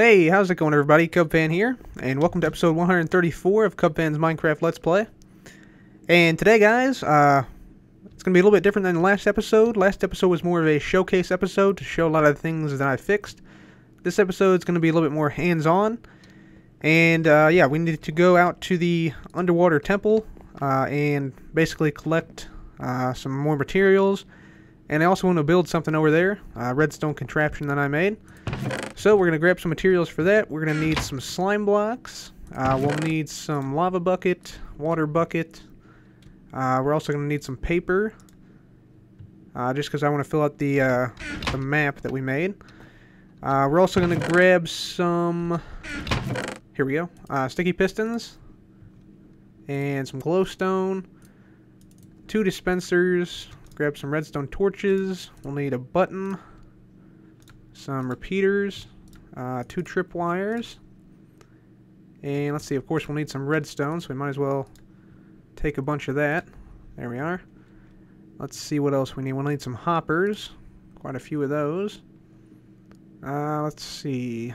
Hey, how's it going everybody? Cubfan here, and welcome to episode 134 of Cubfan's Minecraft Let's Play. And today, guys, it's going to be a little bit different than the last episode. Last episode was more of a showcase episode to show a lot of the things that I fixed. This episode is going to be a little bit more hands-on. And, yeah, we need to go out to the underwater temple and basically collect some more materials. And I also want to build something over there, a redstone contraption that I made. So we're going to grab some materials for that. We're going to need some slime blocks. We'll need some lava bucket, water bucket. We're also going to need some paper. Just because I want to fill out the map that we made. We're also going to grab some... Here we go. Sticky pistons. And some glowstone. 2 dispensers. Grab some redstone torches. We'll need a button. Some repeaters, 2 tripwires, and let's see, of course we'll need some redstone, so we might as well take a bunch of that. There we are. Let's see what else we need. We'll need some hoppers, quite a few of those. Let's see,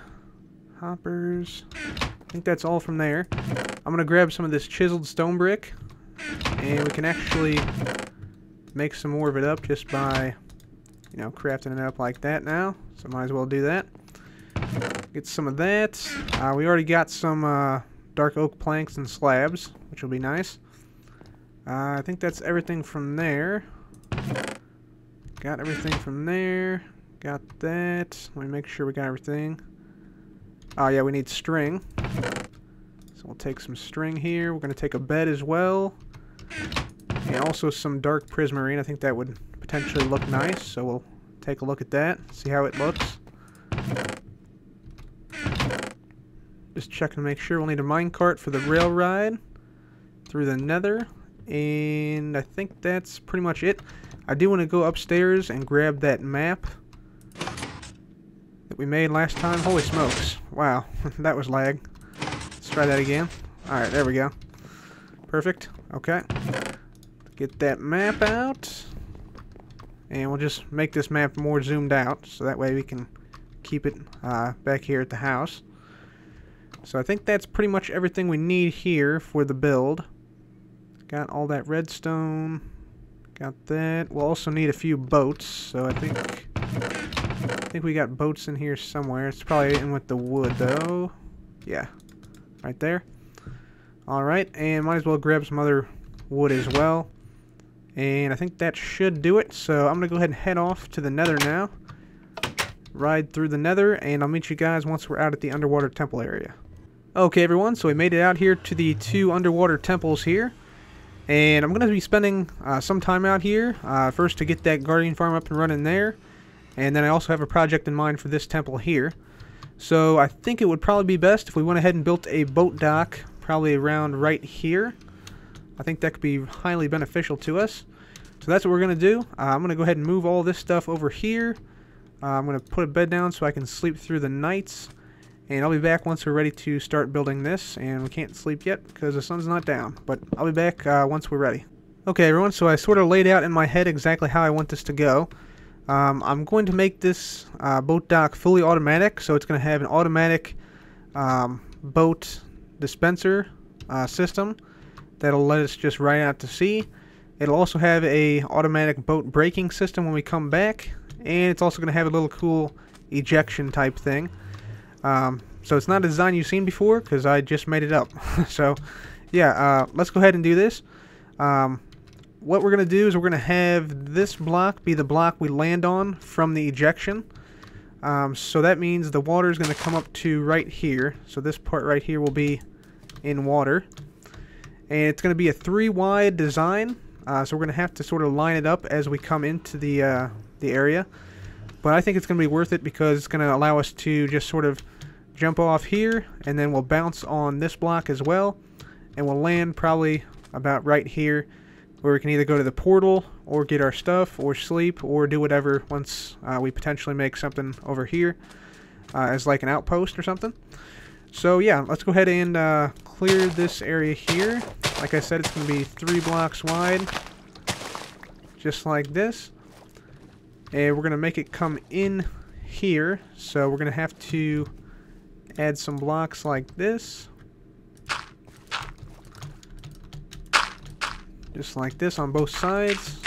hoppers, I think that's all from there. I'm going to grab some of this chiseled stone brick, and we can actually make some more of it up just by, you know, crafting it up like that now. So might as well do that. Get some of that. We already got some dark oak planks and slabs, which will be nice. I think that's everything from there. Got everything from there. Got that. Let me make sure we got everything. Oh yeah, we need string. So we'll take some string here. We're going to take a bed as well. And also some dark prismarine. I think that would potentially look nice. So we'll take a look at that, see how it looks. Just checking to make sure. We'll need a minecart for the rail ride through the nether, and I think that's pretty much it. I do want to go upstairs and grab that map that we made last time. Holy smokes, wow. That was lag. Let's try that again. Alright, there we go. Perfect. Okay, get that map out. And we'll just make this map more zoomed out, so that way we can keep it back here at the house. So I think that's pretty much everything we need here for the build. Got all that redstone. Got that. We'll also need a few boats, so I think we got boats in here somewhere. It's probably in with the wood, though. Yeah, right there. Alright, and might as well grab some other wood as well. And I think that should do it, so I'm going to go ahead and head off to the nether now. Ride through the nether, and I'll meet you guys once we're out at the underwater temple area. Okay everyone, so we made it out here to the 2 underwater temples here. And I'm going to be spending some time out here, first to get that guardian farm up and running there. And then I also have a project in mind for this temple here. So I think it would probably be best if we went ahead and built a boat dock, probably around right here. I think that could be highly beneficial to us. So that's what we're going to do. I'm going to go ahead and move all this stuff over here. I'm going to put a bed down so I can sleep through the nights. And I'll be back once we're ready to start building this. And we can't sleep yet because the sun's not down. But I'll be back once we're ready. Okay everyone, so I sort of laid out in my head exactly how I want this to go. I'm going to make this boat dock fully automatic. So it's going to have an automatic boat dispenser system that'll let us just ride out to sea. It'll also have a automatic boat braking system when we come back, and it's also going to have a little cool ejection type thing. So it's not a design you've seen before because I just made it up. So yeah, let's go ahead and do this. What we're going to do is we're going to have this block be the block we land on from the ejection. So that means the water is going to come up to right here. So this part right here will be in water. And it's going to be a 3-wide design, so we're going to have to sort of line it up as we come into the area. But I think it's going to be worth it because it's going to allow us to just sort of jump off here, and then we'll bounce on this block as well. And we'll land probably about right here, where we can either go to the portal, or get our stuff, or sleep, or do whatever once we potentially make something over here as like an outpost or something. So yeah, let's go ahead and clear this area here. Like I said, it's going to be 3 blocks wide, just like this. And we're going to make it come in here, so we're going to have to Add some blocks like this. Just like this on both sides.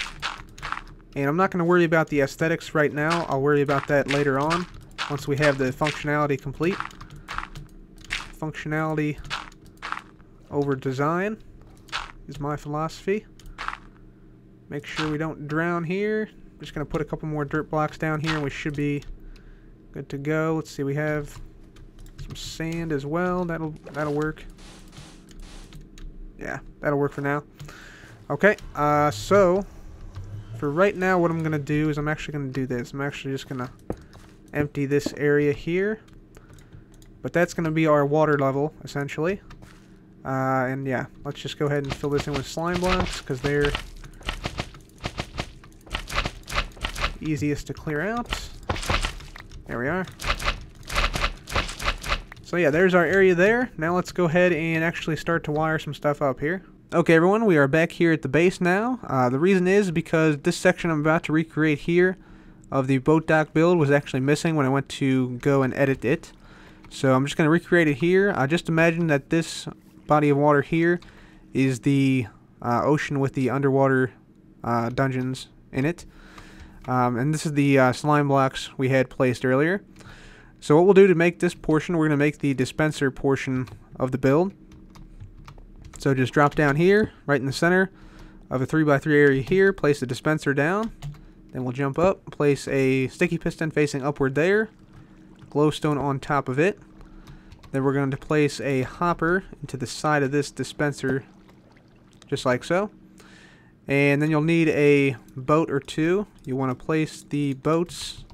And I'm not going to worry about the aesthetics right now. I'll worry about that later on, once we have the functionality complete. Functionality over design is my philosophy. Make sure we don't drown here. Just going to put a couple more dirt blocks down here and we should be good to go. Let's see, we have some sand as well. That'll work. Yeah, that'll work for now. Okay, so for right now what I'm going to do is I'm actually going to do this. I'm actually just going to empty this area here. But that's going to be our water level, essentially. And yeah, let's just go ahead and fill this in with slime blocks, because they're easiest to clear out. There we are. So yeah, there's our area there. Now let's go ahead and actually start to wire some stuff up here. Okay everyone, we are back here at the base now. The reason is because this section I'm about to recreate here of the boat dock build was actually missing when I went to go and edit it. So I'm just going to recreate it here. Just imagine that this body of water here is the ocean with the underwater dungeons in it. And this is the slime blocks we had placed earlier. So what we'll do to make this portion, we're going to make the dispenser portion of the build. So just drop down here, right in the center of a 3x3 area here, place the dispenser down. Then we'll jump up, place a sticky piston facing upward there, glowstone on top of it. Then we're going to place a hopper into the side of this dispenser, just like so. And then you'll need a boat or two. You want to place the boats.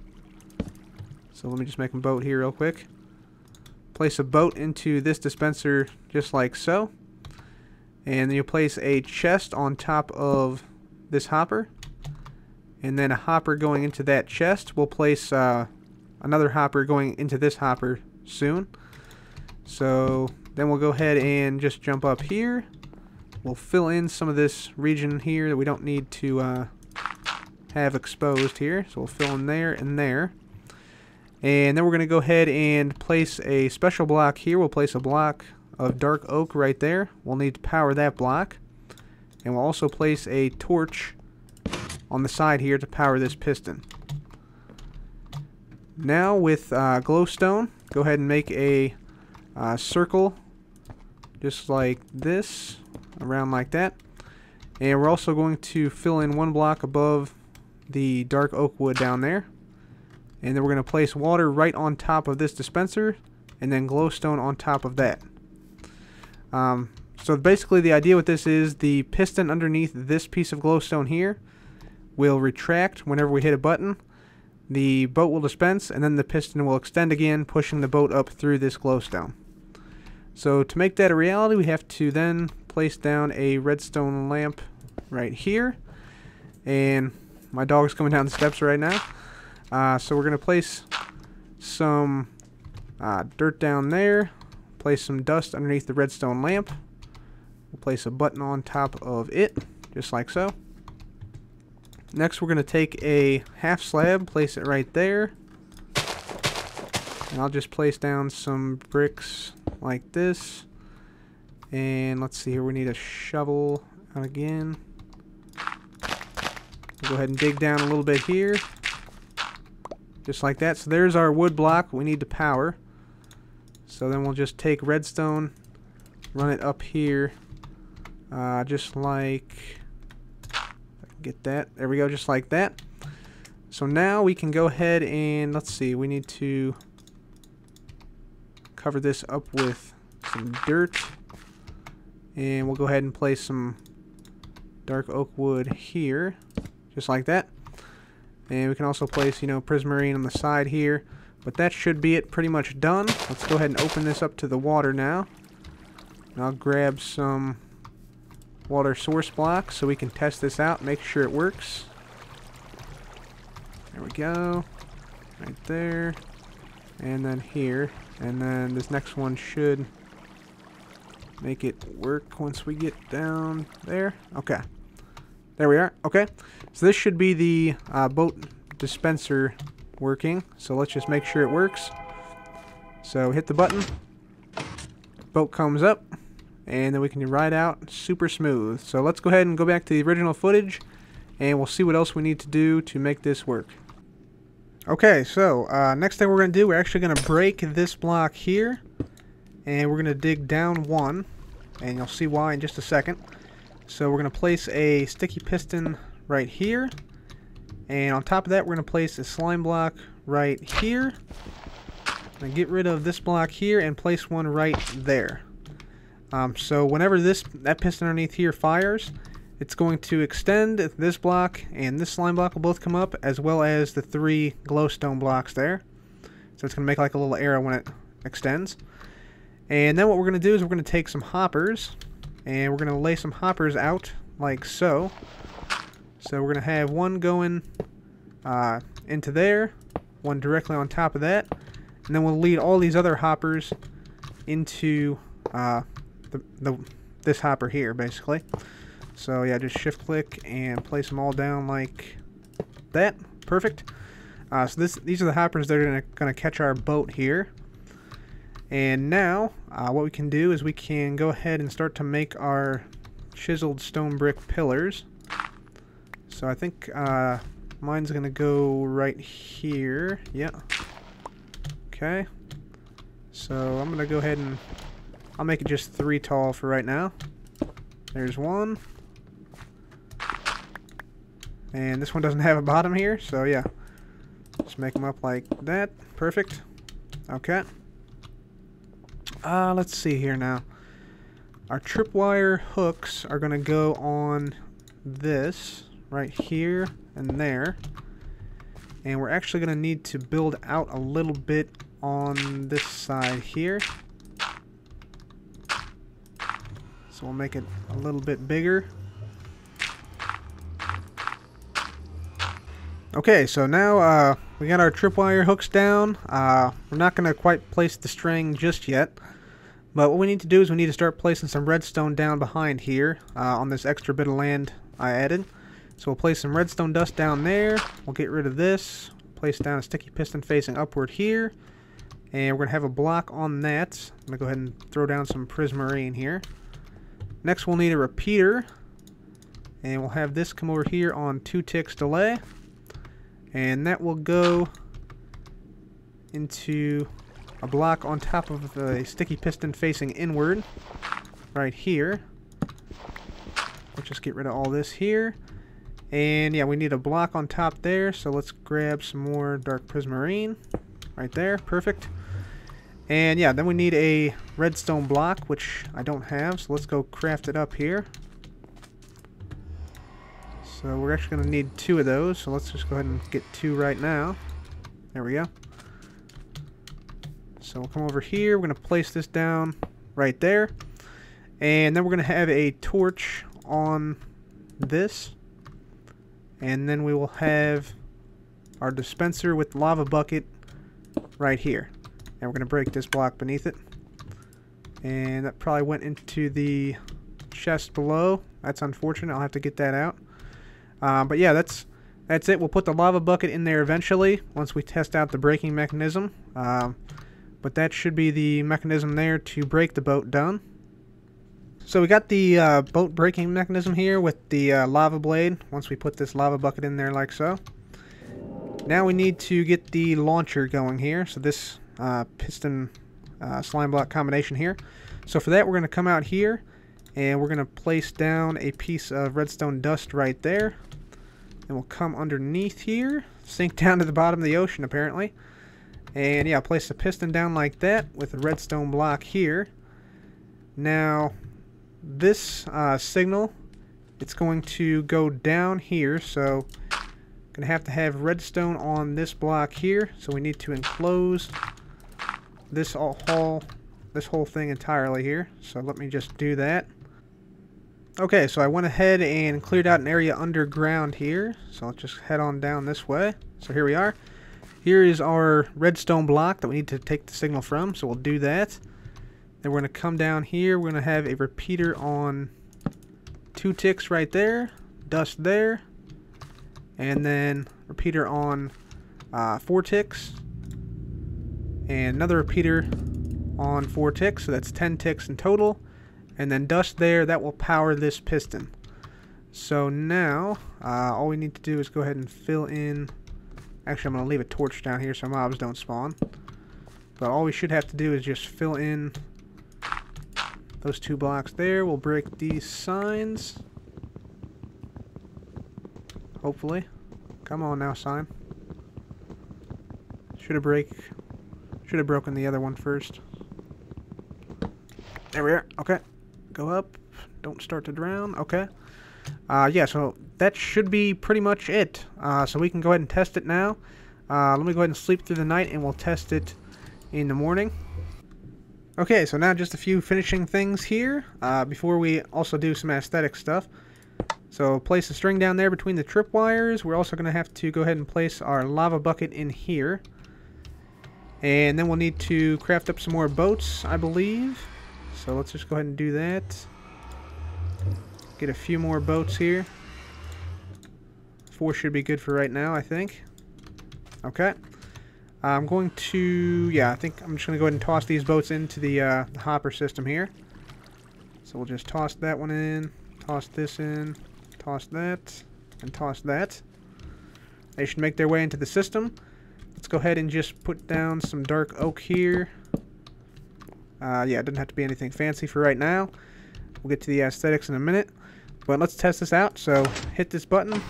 So let me just make a boat here real quick. Place a boat into this dispenser just like so. And then you'll place a chest on top of this hopper. And then a hopper going into that chest. We'll place another hopper going into this hopper soon. So then we'll go ahead and just jump up here. We'll fill in some of this region here that we don't need to have exposed here. So we'll fill in there and there. And then we're going to go ahead and place a special block here. We'll place a block of dark oak right there. We'll need to power that block. And we'll also place a torch on the side here to power this piston. Now with glowstone, go ahead and make a circle just like this, around like that. And we're also going to fill in one block above the dark oak wood down there. And then we're going to place water right on top of this dispenser, and then glowstone on top of that. So basically the idea with this is the piston underneath this piece of glowstone here will retract whenever we hit a button. The boat will dispense, and then the piston will extend again, pushing the boat up through this glowstone. So to make that a reality, we have to then place down a redstone lamp right here. And my dog's coming down the steps right now. So we're going to place some dirt down there. Place some dust underneath the redstone lamp. We'll place a button on top of it, just like so. Next, we're going to take a half slab, place it right there. And I'll just place down some bricks like this. And let's see here, we need a shovel out again. We'll go ahead and dig down a little bit here. Just like that. So there's our wood block we need to power. So then we'll just take redstone, run it up here, just like, if I can get that, there we go, just like that. So now we can go ahead and, let's see, we need to cover this up with some dirt, and we'll go ahead and place some dark oak wood here, just like that. And we can also place, prismarine on the side here. But that should be it, pretty much done. Let's go ahead and open this up to the water now. And I'll grab some water source blocks so we can test this out, make sure it works. There we go. Right there. And then here. And then this next one should make it work once we get down there. Okay. There we are. Okay. So this should be the boat dispenser working. So let's just make sure it works. So hit the button, boat comes up, and then we can ride out super smooth. So let's go ahead and go back to the original footage, and we'll see what else we need to do to make this work. Okay, so next thing we're going to do, we're actually going to break this block here, and we're going to dig down one, and you'll see why in just a second. So we're going to place a sticky piston right here, and on top of that we're going to place a slime block right here, and get rid of this block here and place one right there. So whenever that piston underneath here fires, it's going to extend this block, and this slime block will both come up, as well as the 3 glowstone blocks there. So it's going to make like a little arrow when it extends. And then what we're going to do is we're going to take some hoppers, and we're going to lay some hoppers out like so. So we're going to have one going into there, one directly on top of that, and then we'll lead all these other hoppers into this hopper here, basically. So yeah, just shift click and place them all down like that. Perfect. So these are the hoppers that are gonna catch our boat here. And now what we can do is we can go ahead and start to make our chiseled stone brick pillars. So I think mine's gonna go right here. Yeah. Okay. So I'm gonna go ahead and I'll make it just 3 tall for right now. There's one. And this one doesn't have a bottom here, so yeah. Just make them up like that. Perfect. Okay. Let's see here now. Our tripwire hooks are going to go on this right here and there. And we're actually going to need to build out a little bit on this side here. So we'll make it a little bit bigger. Okay, so now we got our tripwire hooks down. We're not going to quite place the string just yet, but what we need to do is we need to start placing some redstone down behind here on this extra bit of land I added. So we'll place some redstone dust down there. We'll get rid of this. Place down a sticky piston facing upward here, and we're going to have a block on that. I'm going to go ahead and throw down some prismarine here. Next we'll need a repeater, and we'll have this come over here on 2 ticks delay. And that will go into a block on top of the sticky piston facing inward right here. Let's just get rid of all this here. And yeah, we need a block on top there, so let's grab some more dark prismarine right there. Perfect. And yeah, then we need a redstone block, which I don't have, so let's go craft it up here. So we're actually going to need 2 of those, so let's just go ahead and get 2 right now. There we go. So we'll come over here, we're going to place this down right there. And then we're going to have a torch on this. And then we will have our dispenser with lava bucket right here. And we're going to break this block beneath it. And that probably went into the chest below. That's unfortunate, I'll have to get that out. But yeah, that's it. We'll put the lava bucket in there eventually once we test out the braking mechanism. But that should be the mechanism there to break the boat done. So we got the boat braking mechanism here with the lava blade once we put this lava bucket in there like so. Now we need to get the launcher going here. So this piston slime block combination here. So for that we're going to come out here and we're going to place down a piece of redstone dust right there. And we'll come underneath here, sink down to the bottom of the ocean apparently. And yeah, place the piston down like that with a redstone block here. Now this signal, it's going to go down here, so going to have redstone on this block here. So we need to enclose this whole thing entirely here. So let me just do that. Okay, so I went ahead and cleared out an area underground here. So let's just head on down this way. So here we are. Here is our redstone block that we need to take the signal from. So we'll do that. Then we're going to come down here. We're going to have a repeater on 2 ticks right there. Dust there. And then repeater on 4 ticks. And another repeater on 4 ticks, so that's 10 ticks in total. And then dust there, that will power this piston. So now, all we need to do is go ahead and fill in... Actually, I'm going to leave a torch down here so mobs don't spawn. But all we should have to do is just fill in those 2 blocks there. We'll break these signs. Hopefully. Come on now, sign. Should have broken the other one first. There we are. Okay. Go up. Don't start to drown. Okay. Yeah, so that should be pretty much it. So we can go ahead and test it now. Let me go ahead and sleep through the night and we'll test it in the morning. Okay, so now just a few finishing things here before we also do some aesthetic stuff. So place a string down there between the tripwires. We're also going to have to go ahead and place our lava bucket in here. And then we'll need to craft up some more boats, I believe. So let's just go ahead and do that. Get a few more boats here. 4 should be good for right now, I think. Okay. I'm going to... Yeah, I think I'm just going to go ahead and toss these boats into the hopper system here. So we'll just toss that one in. Toss this in. Toss that. And toss that. They should make their way into the system. Let's go ahead and just put down some dark oak here. Yeah, it doesn't have to be anything fancy for right now. We'll get to the aesthetics in a minute. But let's test this out. So hit this button.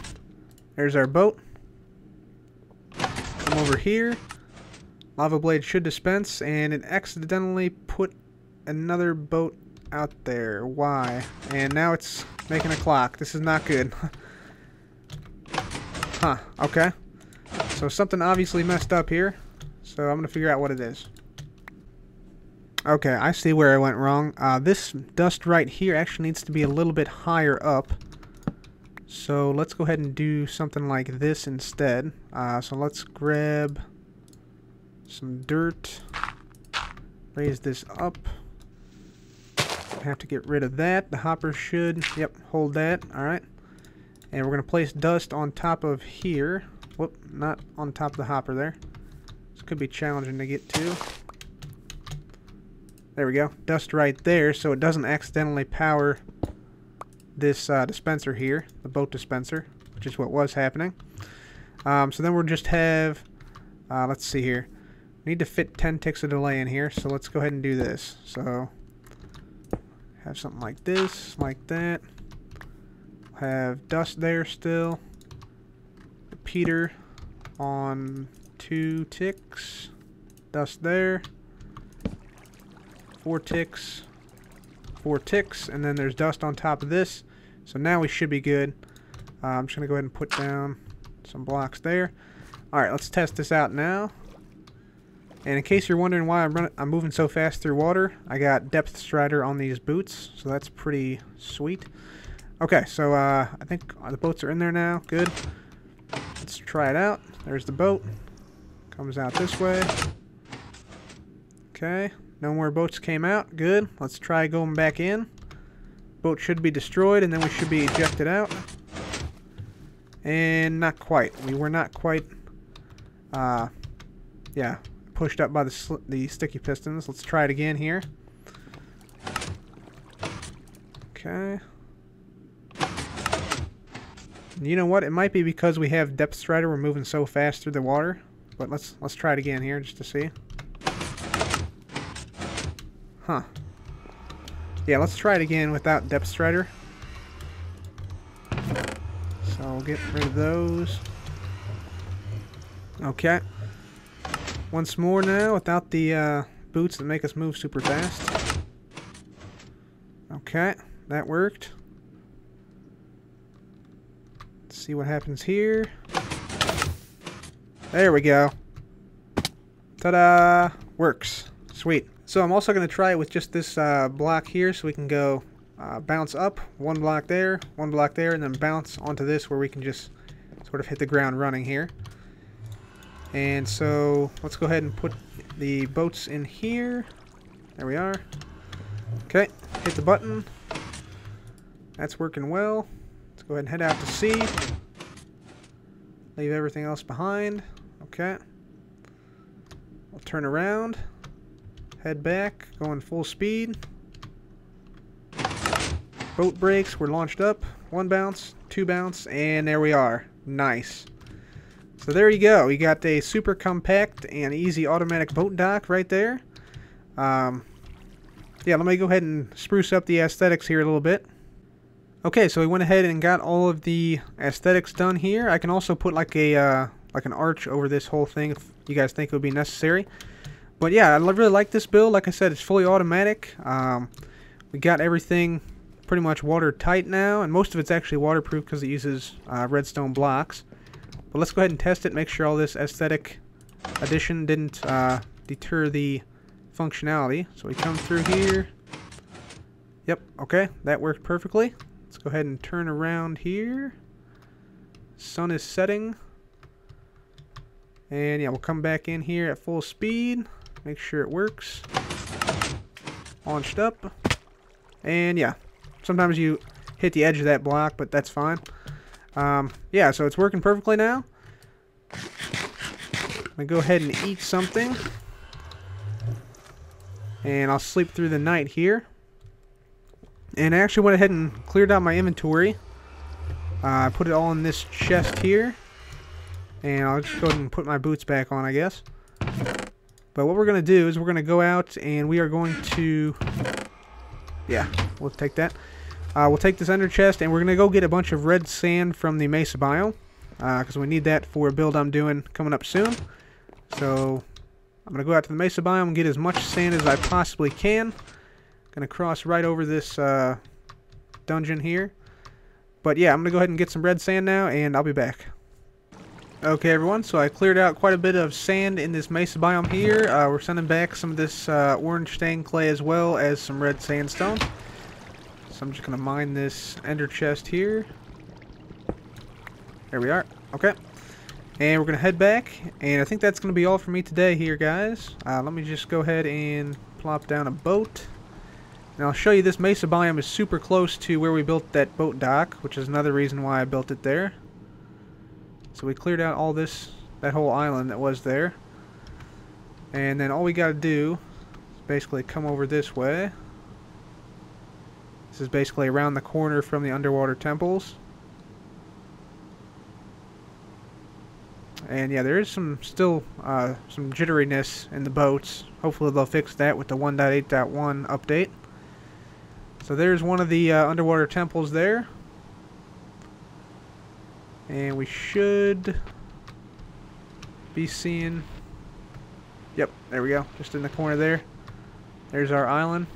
There's our boat. Come over here. Lava blade should dispense, and it accidentally put another boat out there. Why? And now it's making a clock. This is not good. Huh. Okay. So something obviously messed up here. So I'm going to figure out what it is. Okay, I see where I went wrong. This dust right here actually needs to be a little bit higher up. So let's go ahead and do something like this instead. So let's grab some dirt. Raise this up. Have to get rid of that. The hopper should, yep, hold that. Alright. And we're going to place dust on top of here. Whoop, not on top of the hopper there. This could be challenging to get to. There we go. Dust right there so it doesn't accidentally power this dispenser here, the boat dispenser, which is what was happening. So then we'll just have, let's see here. We need to fit 10 ticks of delay in here, so let's go ahead and do this. So have something like this, like that. Have dust there still. Repeater on 2 ticks. Dust there. 4 ticks. 4 ticks, and then there's dust on top of this. So now we should be good. I'm just going to go ahead and put down some blocks there. Alright, let's test this out now. And in case you're wondering why I'm moving so fast through water, I got depth strider on these boots, so that's pretty sweet. Okay, so I think the boats are in there now. Good. Let's try it out. There's the boat. Comes out this way. Okay. No more boats came out. Good. Let's try going back in. Boat should be destroyed, and then we should be ejected out. And not quite. We were not quite, yeah, pushed up by the sticky pistons. Let's try it again here. Okay. You know what? It might be because we have depth strider. We're moving so fast through the water. But let's try it again here just to see. Huh. Yeah, let's try it again without depth strider. So I'll get rid of those. Okay. Once more now without the boots that make us move super fast. Okay, that worked. Let's see what happens here. There we go. Ta-da! Works. Sweet. So I'm also going to try it with just this block here, so we can go bounce up, 1 block there, 1 block there, and then bounce onto this where we can just sort of hit the ground running here. And so let's go ahead and put the boats in here. There we are. Okay, hit the button. That's working well. Let's go ahead and head out to sea. Leave everything else behind. Okay. We'll turn around, head back, going full speed. Boat brakes were launched up. 1 bounce, 2 bounce, and there we are. Nice. So there you go. You got a super compact and easy automatic boat dock right there. Yeah, let me go ahead and spruce up the aesthetics here a little bit. Okay, so we went ahead and got all of the aesthetics done here. I can also put like a like an arch over this whole thing if you guys think it would be necessary. But yeah, I really like this build. Like I said, it's fully automatic. We got everything pretty much watertight now, and most of it's actually waterproof because it uses redstone blocks. But let's go ahead and test it, make sure all this aesthetic addition didn't deter the functionality. So we come through here. Yep, okay, that worked perfectly. Let's go ahead and turn around here. Sun is setting. And yeah, we'll come back in here at full speed. Make sure it works. Launched up. And yeah, sometimes you hit the edge of that block, but that's fine. Yeah, so it's working perfectly now. I'm going to go ahead and eat something. And I'll sleep through the night here. And I actually went ahead and cleared out my inventory. I put it all in this chest here. And I'll just go ahead and put my boots back on, I guess. But what we're going to do is we're going to go out and we are going to... Yeah, we'll take that. We'll take this ender chest and we're going to go get a bunch of red sand from the mesa biome. Because we need that for a build I'm doing coming up soon. So I'm going to go out to the mesa biome and get as much sand as I possibly can. Going to cross right over this dungeon here. But yeah, I'm going to go ahead and get some red sand now and I'll be back. Okay everyone, so I cleared out quite a bit of sand in this mesa biome here. We're sending back some of this orange stained clay as well as some red sandstone. So I'm just going to mine this ender chest here. There we are. Okay. And we're going to head back. And I think that's going to be all for me today here, guys. Let me just go ahead and plop down a boat. And I'll show you this mesa biome is super close to where we built that boat dock, which is another reason why I built it there. So we cleared out all this, that whole island that was there. And then all we got to do is basically come over this way. This is basically around the corner from the underwater temples. And yeah, there is still some jitteriness in the boats. Hopefully they'll fix that with the 1.8.1 update. So there's one of the underwater temples there. And we should be seeing... Yep, there we go. Just in the corner there. There's our island.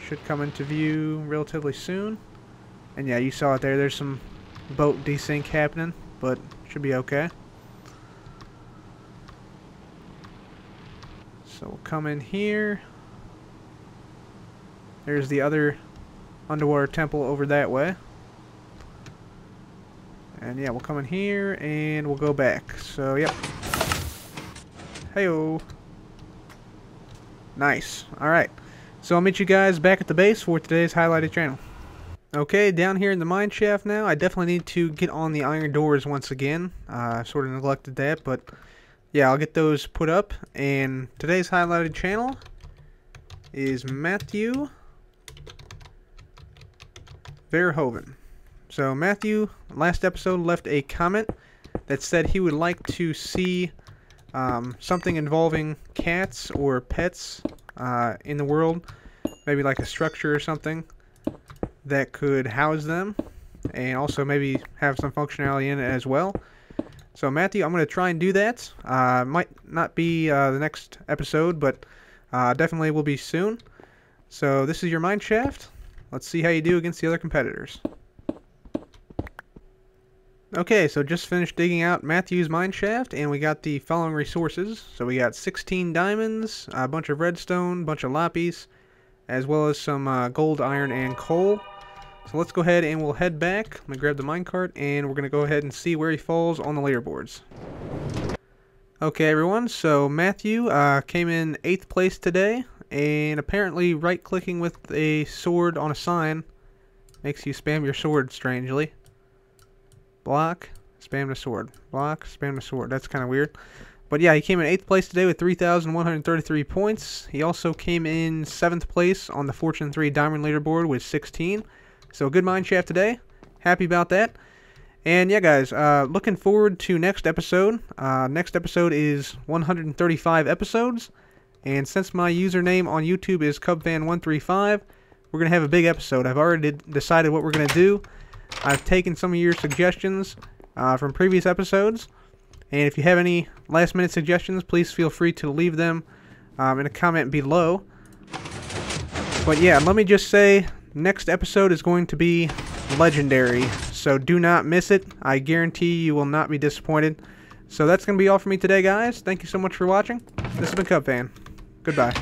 Should come into view relatively soon. And yeah, you saw it there. There's some boat desync happening, but should be okay. So we'll come in here. There's the other underwater temple over that way. And yeah, we'll come in here and we'll go back. So, yep. Hey-o. Nice. Alright. So I'll meet you guys back at the base for today's highlighted channel. Okay, down here in the mine shaft now. I definitely need to get on the iron doors once again. I sort of neglected that, but yeah, I'll get those put up. And today's highlighted channel is Matthew Verhoeven. So Matthew, last episode, left a comment that said he would like to see something involving cats or pets in the world. Maybe like a structure or something that could house them. And also maybe have some functionality in it as well. So Matthew, I'm going to try and do that. Might not be the next episode, but definitely will be soon. So this is your mine shaft. Let's see how you do against the other competitors. Okay, so just finished digging out Matthew's mine shaft, and we got the following resources. So we got 16 diamonds, a bunch of redstone, a bunch of lapis, as well as some gold, iron, and coal. So let's go ahead and we'll head back. I'm going to grab the minecart, and we're going to go ahead and see where he falls on the leaderboards. Okay, everyone, so Matthew came in 8th place today, and apparently right-clicking with a sword on a sign makes you spam your sword strangely. Block, spam the sword. Block, spam the sword. That's kind of weird. But yeah, he came in 8th place today with 3,133 points. He also came in 7th place on the Fortune 3 Diamond Leaderboard with 16. So good mine shaft today. Happy about that. And yeah, guys, looking forward to next episode. Next episode is 135 episodes. And since my username on YouTube is Cubfan135, we're going to have a big episode. I've already decided what we're going to do. I've taken some of your suggestions from previous episodes. And if you have any last-minute suggestions, please feel free to leave them in a comment below. But yeah, let me just say, next episode is going to be legendary. So do not miss it. I guarantee you will not be disappointed. So that's going to be all for me today, guys. Thank you so much for watching. This has been Cubfan. Goodbye.